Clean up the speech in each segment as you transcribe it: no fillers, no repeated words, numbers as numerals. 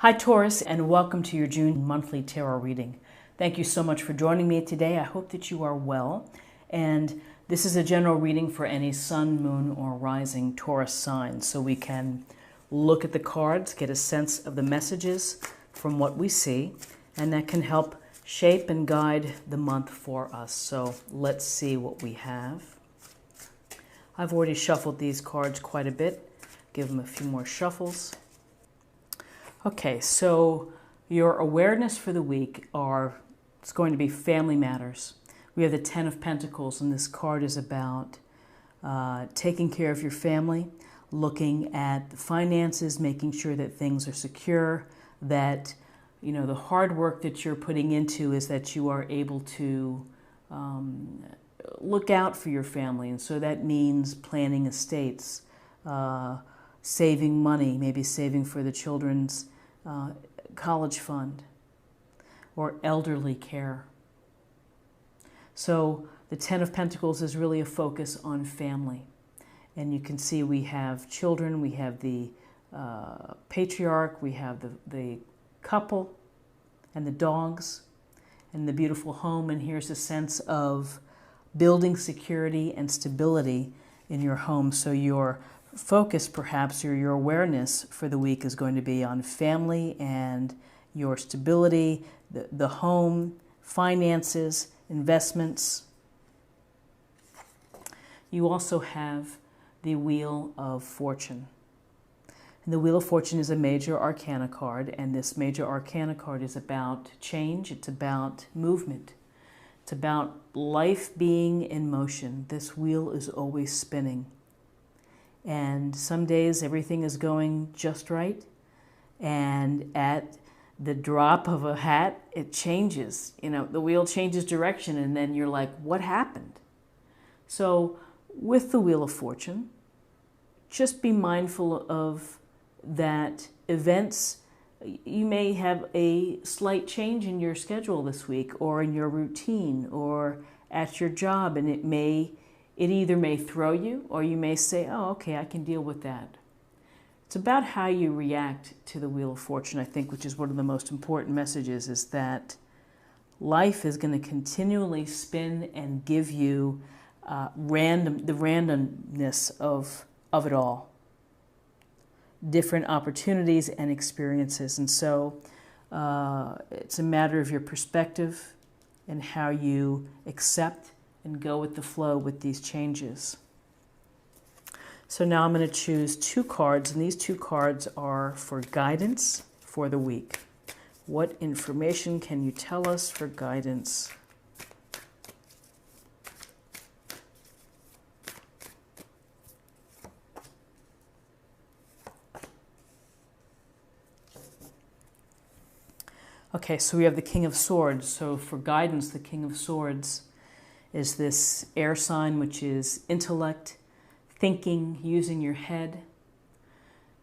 Hi Taurus, and welcome to your June monthly tarot reading. Thank you so much for joining me today. I hope that you are well. And this is a general reading for any sun, moon, or rising Taurus sign. So we can look at the cards, get a sense of the messages from what we see, and that can help shape and guide the month for us. So let's see what we have. I've already shuffled these cards quite a bit. Give them a few more shuffles. Okay, so your awareness for the week it's going to be family matters. We have the Ten of Pentacles, and this card is about taking care of your family, looking at the finances, making sure that things are secure, that the hard work that you're putting into is that you are able to look out for your family. And so that means planning estates, saving money, maybe saving for the children's college fund or elderly care. So the Ten of Pentacles is really a focus on family. And you can see we have children, we have the patriarch, we have the couple and the dogs and the beautiful home. And here's a sense of building security and stability in your home. So your focus, perhaps, or your awareness for the week is going to be on family and your stability, the home, finances, investments. You also have the Wheel of Fortune. And the Wheel of Fortune is a major arcana card, and this major arcana card is about change, it's about movement. It's about life being in motion. This wheel is always spinning. And some days everything is going just right. And at the drop of a hat, it changes. The wheel changes direction, and then you're like, what happened? So with the Wheel of Fortune, just be mindful of that events. You may have a slight change in your schedule this week or in your routine or at your job, and it either may throw you or you may say, oh, okay, I can deal with that. It's about how you react to the Wheel of Fortune, I think, which is one of the most important messages, is that life is going to continually spin and give you the randomness of it all. Different opportunities and experiences. And so it's a matter of your perspective and how you accept and go with the flow with these changes. So now I'm going to choose two cards, and these two cards are for guidance for the week. What information can you tell us for guidance? Okay, so we have the King of Swords. So for guidance, the King of Swords is this air sign, which is intellect, thinking, using your head.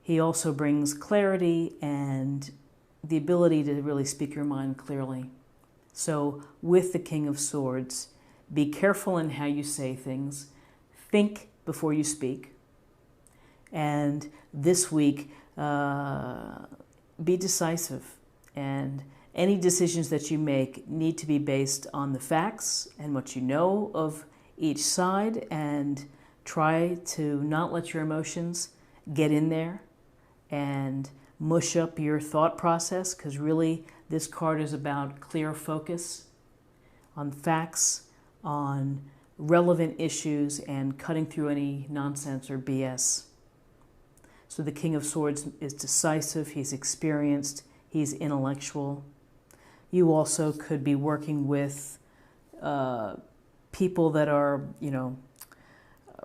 He also brings clarity and the ability to really speak your mind clearly. So with the King of Swords, be careful in how you say things. Think before you speak. And this week, be decisive. And any decisions that you make need to be based on the facts and what you know of each side, and try to not let your emotions get in there and mush up your thought process, because really this card is about clear focus on facts, on relevant issues, and cutting through any nonsense or BS. So the King of Swords is decisive, he's experienced, he's intellectual. You also could be working with people that are,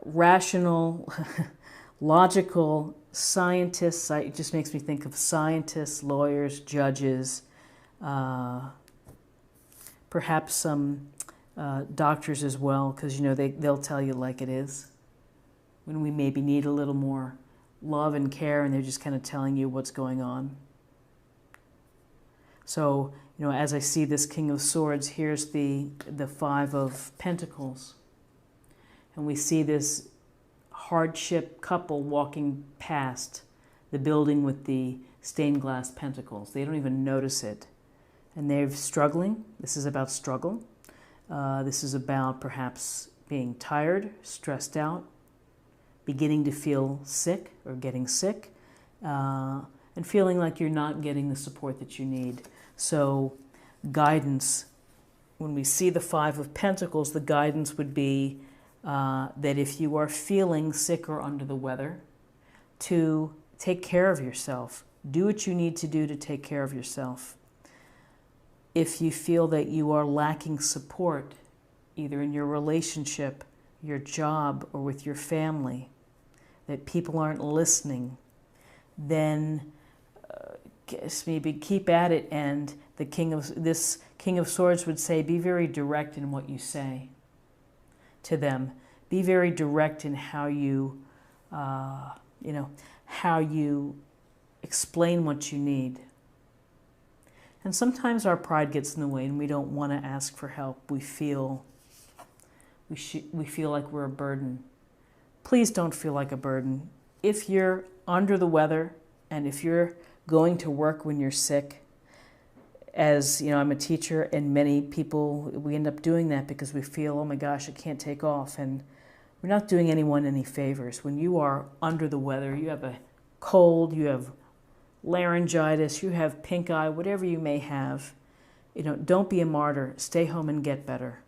rational, logical scientists. It just makes me think of scientists, lawyers, judges, perhaps some doctors as well, because, they'll tell you like it is. When we maybe need a little more love and care, and they're just kind of telling you what's going on. So, as I see this King of Swords, here's the Five of Pentacles. And we see this hardship couple walking past the building with the stained glass pentacles. They don't even notice it. And they're struggling. This is about struggle. This is about perhaps being tired, stressed out, beginning to feel sick or getting sick, and feeling like you're not getting the support that you need. So guidance, when we see the Five of Pentacles, the guidance would be that if you are feeling sick or under the weather, to take care of yourself. Do what you need to do to take care of yourself. If you feel that you are lacking support, either in your relationship, your job, or with your family, that people aren't listening, then maybe keep at it. And the King of Swords would say, be very direct in what you say to them. Be very direct in how you, how you explain what you need. And sometimes our pride gets in the way and we don't want to ask for help. We feel like we're a burden. Please don't feel like a burden. If you're under the weather and if you're going to work when you're sick, as you know, I'm a teacher, and many people, we end up doing that because we feel, oh my gosh, I can't take off. And we're not doing anyone any favors. When you are under the weather, you have a cold, you have laryngitis, you have pink eye, whatever you may have, don't be a martyr. Stay home and get better.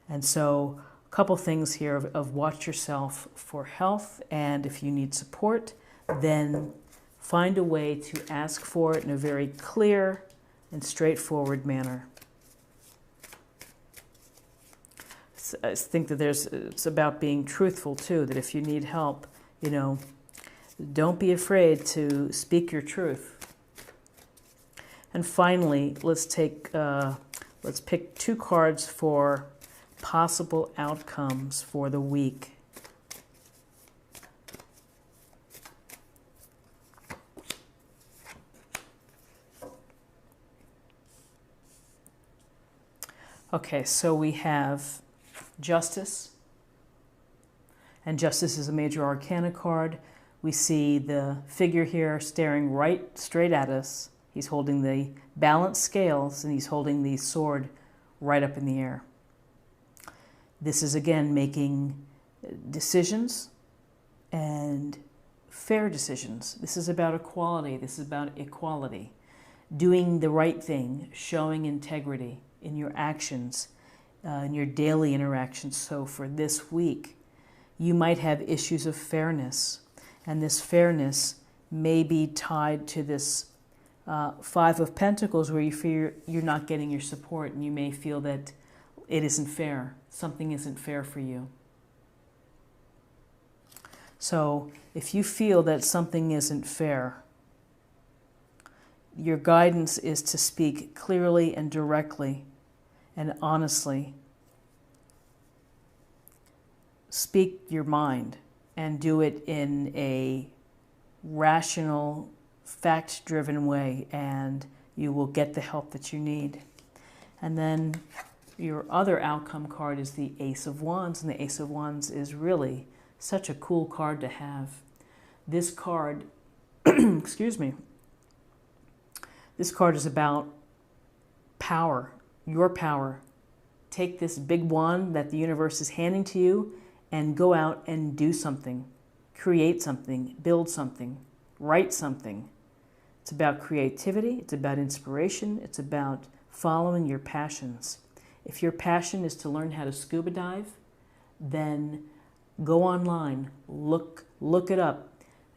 And so a couple things here of watch yourself for health, and if you need support, then find a way to ask for it in a very clear and straightforward manner. I think that it's about being truthful too, that if you need help, don't be afraid to speak your truth. And finally, let's pick 2 cards for possible outcomes for the week. Okay, so we have Justice, and Justice is a major arcana card. We see the figure here staring right straight at us. He's holding the balanced scales and he's holding the sword right up in the air. This is again making decisions and fair decisions. This is about equality. This is about equality. Doing the right thing, showing integrity in your actions, in your daily interactions. So for this week, you might have issues of fairness, and this fairness may be tied to this Five of Pentacles, where you feel you're not getting your support, and you may feel that it isn't fair. Something isn't fair for you. So if you feel that something isn't fair, your guidance is to speak clearly and directly and honestly. Speak your mind and do it in a rational, fact-driven way, and you will get the help that you need. And then your other outcome card is the Ace of Wands, and the Ace of Wands is really such a cool card to have. This card, excuse me, this card is about power, your power. Take this big wand that the universe is handing to you and go out and do something, create something, build something, write something. It's about creativity, it's about inspiration, it's about following your passions. If your passion is to learn how to scuba dive, then go online, look it up,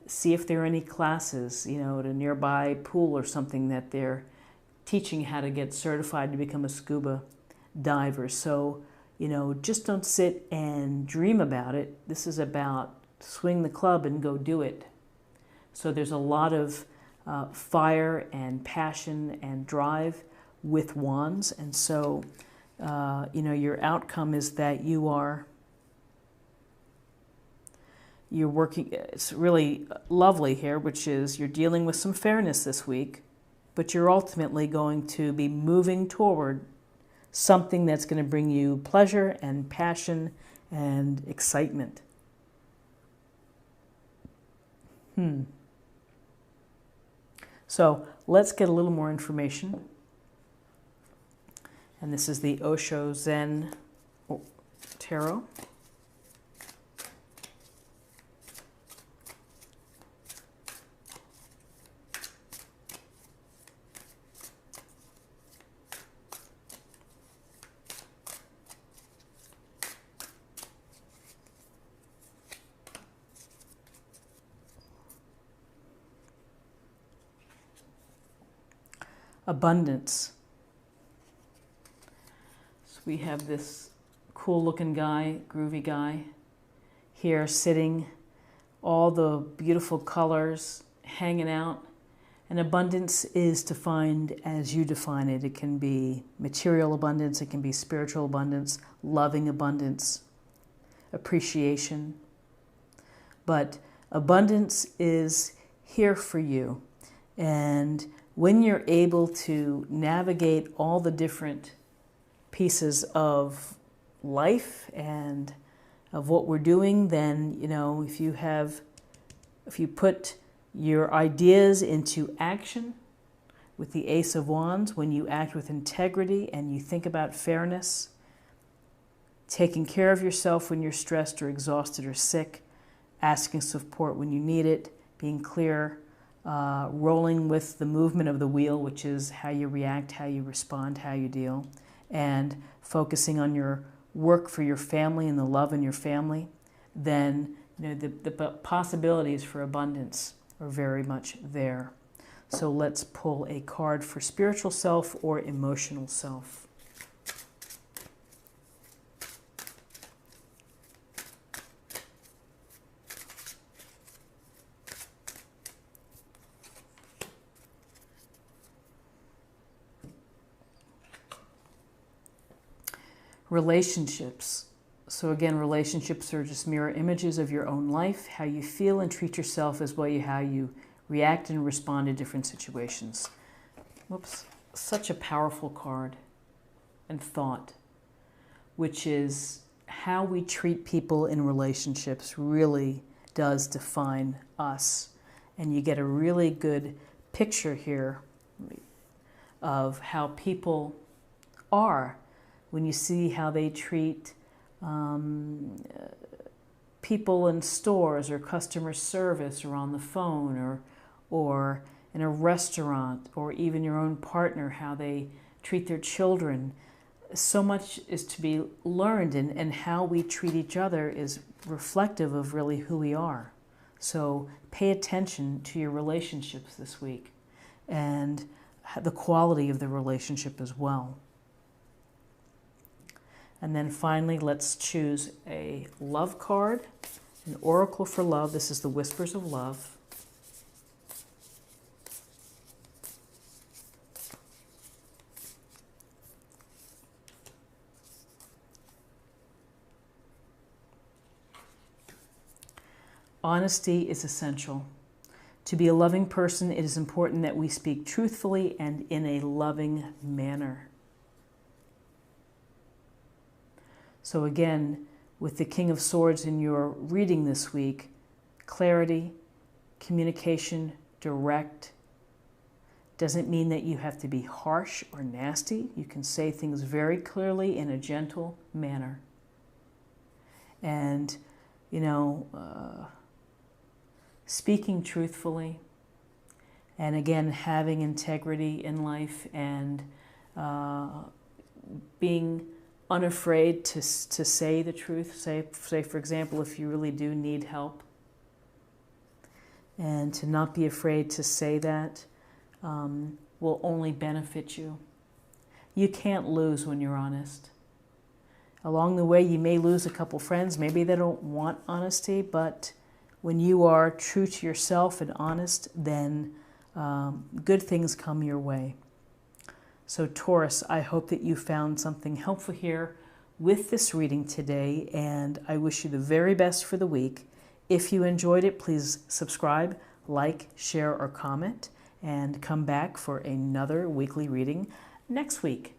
see if there are any classes, at a nearby pool or something that they're teaching how to get certified to become a scuba diver. So, just don't sit and dream about it. This is about swing the club and go do it. So there's a lot of fire and passion and drive with wands. And so, your outcome is that you're working, it's really lovely here, which is you're dealing with some fairness this week, but you're ultimately going to be moving toward something that's going to bring you pleasure and passion and excitement. So let's get a little more information. And this is the Osho Zen Tarot. Abundance. So we have this cool looking guy, groovy guy here sitting, all the beautiful colors hanging out. And abundance is defined as you define it. It can be material abundance, it can be spiritual abundance, loving abundance, appreciation. But abundance is here for you. And when you're able to navigate all the different pieces of life and of what we're doing, then, you know, if you put your ideas into action with the Ace of Wands, when you act with integrity and you think about fairness, taking care of yourself when you're stressed or exhausted or sick, asking support when you need it, being clear, rolling with the movement of the wheel, which is how you react, how you respond, how you deal, and focusing on your work for your family and the love in your family, then, you know, the possibilities for abundance are very much there. So let's pull a card for spiritual self or emotional self. Relationships. So again, relationships are just mirror images of your own life. How you feel and treat yourself as well as how you react and respond to different situations. Whoops. Such a powerful card and thought, which is how we treat people in relationships really does define us. And you get a really good picture here of how people are when you see how they treat people in stores or customer service or on the phone or in a restaurant, or even your own partner, how they treat their children. So much is to be learned, and how we treat each other is reflective of really who we are. So pay attention to your relationships this week and the quality of the relationship as well. And then finally, let's choose a love card, an oracle for love. This is the Whispers of Love. Honesty is essential. To be a loving person, it is important that we speak truthfully and in a loving manner. So again, with the King of Swords in your reading this week, clarity, communication, direct, doesn't mean that you have to be harsh or nasty. You can say things very clearly in a gentle manner. And, you know, speaking truthfully, and again, having integrity in life, and being unafraid to say the truth. Say, for example, if you really do need help, and to not be afraid to say that will only benefit you. You can't lose when you're honest. Along the way, you may lose a couple friends. Maybe they don't want honesty, but when you are true to yourself and honest, then good things come your way. So Taurus, I hope that you found something helpful here with this reading today, and I wish you the very best for the week. If you enjoyed it, please subscribe, like, share, or comment, and come back for another weekly reading next week.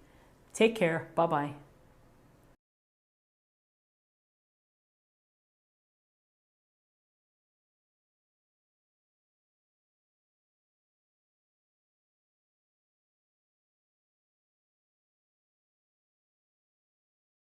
Take care. Bye-bye.